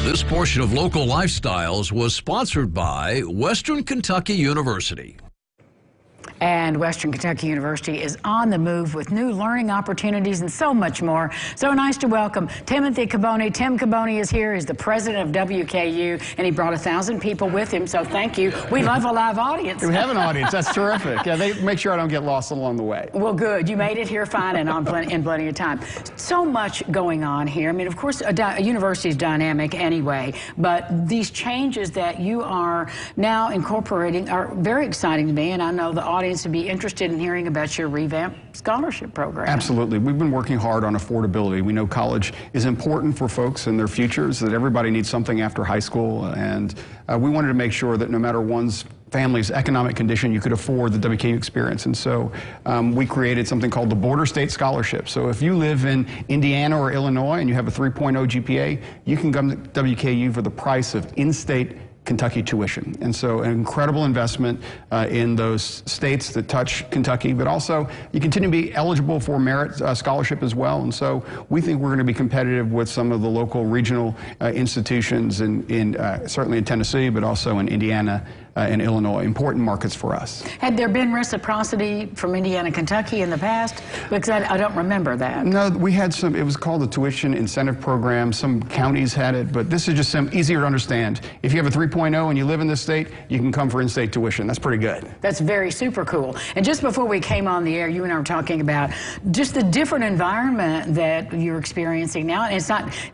This portion of Local Lifestyles was sponsored by Western Kentucky University. And Western Kentucky University is on the move with new learning opportunities and so much more. So nice to welcome Timothy Caboni. Tim Caboni is here. He's the president of WKU, and he brought 1,000 people with him, so thank you. We love a live audience. We have an audience. That's terrific. Yeah, they make sure I don't get lost along the way. Well, good. You made it here fine and in plenty of time. So much going on here. I mean, of course, a university is dynamic anyway, but these changes that you are now incorporating are very exciting to me, and I know the audience to be interested in hearing about your revamped scholarship program. Absolutely. We've been working hard on affordability. We know college is important for folks and their futures, that everybody needs something after high school, and we wanted to make sure that no matter one's family's economic condition, you could afford the WKU experience. And so we created something called the Border State Scholarship. So if you live in Indiana or Illinois and you have a 3.0 GPA, you can come to WKU for the price of in-state Kentucky tuition. And so an incredible investment in those states that touch Kentucky, but also you continue to be eligible for merit scholarship as well. And so we think we're going to be competitive with some of the local regional institutions certainly in Tennessee, but also in Indiana and Illinois, important markets for us. Had there been reciprocity from Indiana, Kentucky in the past? Because I don't remember that. No, we had some, it was called the Tuition Incentive Program. Some counties had it, but this is just easier to understand. If you have a 3.0 and you live in this state, you can come for in-state tuition. That's pretty good. That's very super cool. And just before we came on the air, you and I were talking about just the different environment that you're experiencing now. And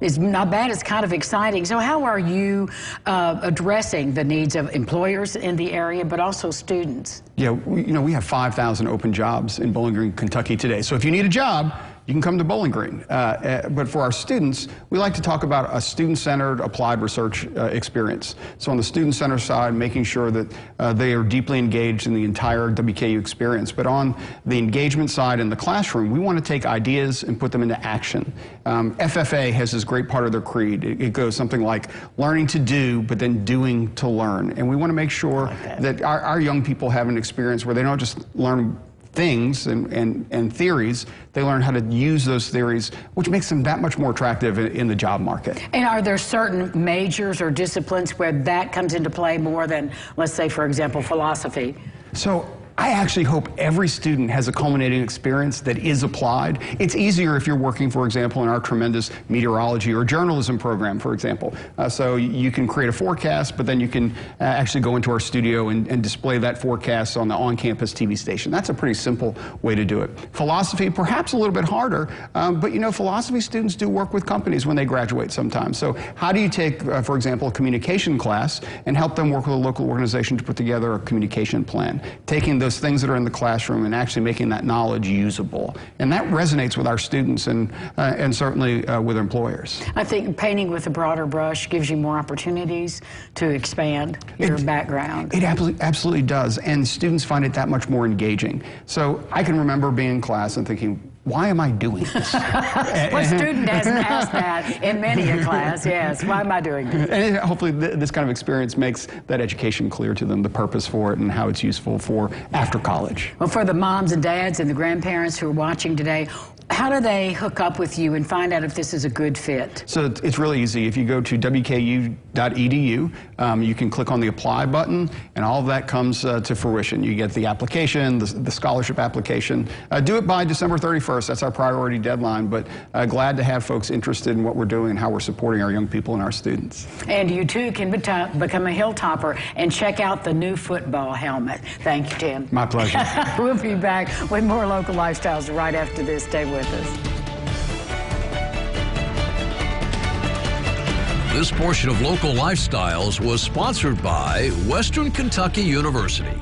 it's not bad, it's kind of exciting. So how are you addressing the needs of employers in the area, but also students? Yeah, we have 5,000 open jobs in Bowling Green, Kentucky today. So if you need a job, you can come to Bowling Green. But for our students, we like to talk about a student-centered applied research experience. So on the student-centered side, making sure that they are deeply engaged in the entire WKU experience. But on the engagement side in the classroom, we want to take ideas and put them into action. FFA has this great part of their creed. It goes something like learning to do, but then doing to learn. And we want to make sure that our young people have an experience where they don't just learn things and theories, they learn how to use those theories, which makes them that much more attractive in the job market. And are there certain majors or disciplines where that comes into play more than, let's say, for example, philosophy? So I actually hope every student has a culminating experience that is applied. It's easier if you're working, for example, in our tremendous meteorology or journalism program, for example. So you can create a forecast, but then you can actually go into our studio and display that forecast on the on-campus TV station. That's a pretty simple way to do it. Philosophy, perhaps a little bit harder, but philosophy students do work with companies when they graduate sometimes. So how do you take, for example, a communication class and help them work with a local organization to put together a communication plan? Taking those things that are in the classroom and actually making that knowledge usable. And that resonates with our students and certainly with employers. I think painting with a broader brush gives you more opportunities to expand your background. It absolutely does. And students find it that much more engaging. So I can remember being in class and thinking, why am I doing this? What student hasn't asked that in many a class? Yes, why am I doing this? And hopefully this kind of experience makes that education clear to them, the purpose for it and how it's useful for after college. Well, for the moms and dads and the grandparents who are watching today, how do they hook up with you and find out if this is a good fit? So it's really easy. If you go to wku.edu, you can click on the apply button, and all of that comes to fruition. You get the application, the scholarship application. Do it by December 31st. That's our priority deadline, but glad to have folks interested in what we're doing and how we're supporting our young people and our students. And you too can become a hilltopper and check out the new football helmet. Thank you, Tim. My pleasure. We'll be back with more Local Lifestyles right after this. Stay with us. This portion of Local Lifestyles was sponsored by Western Kentucky University.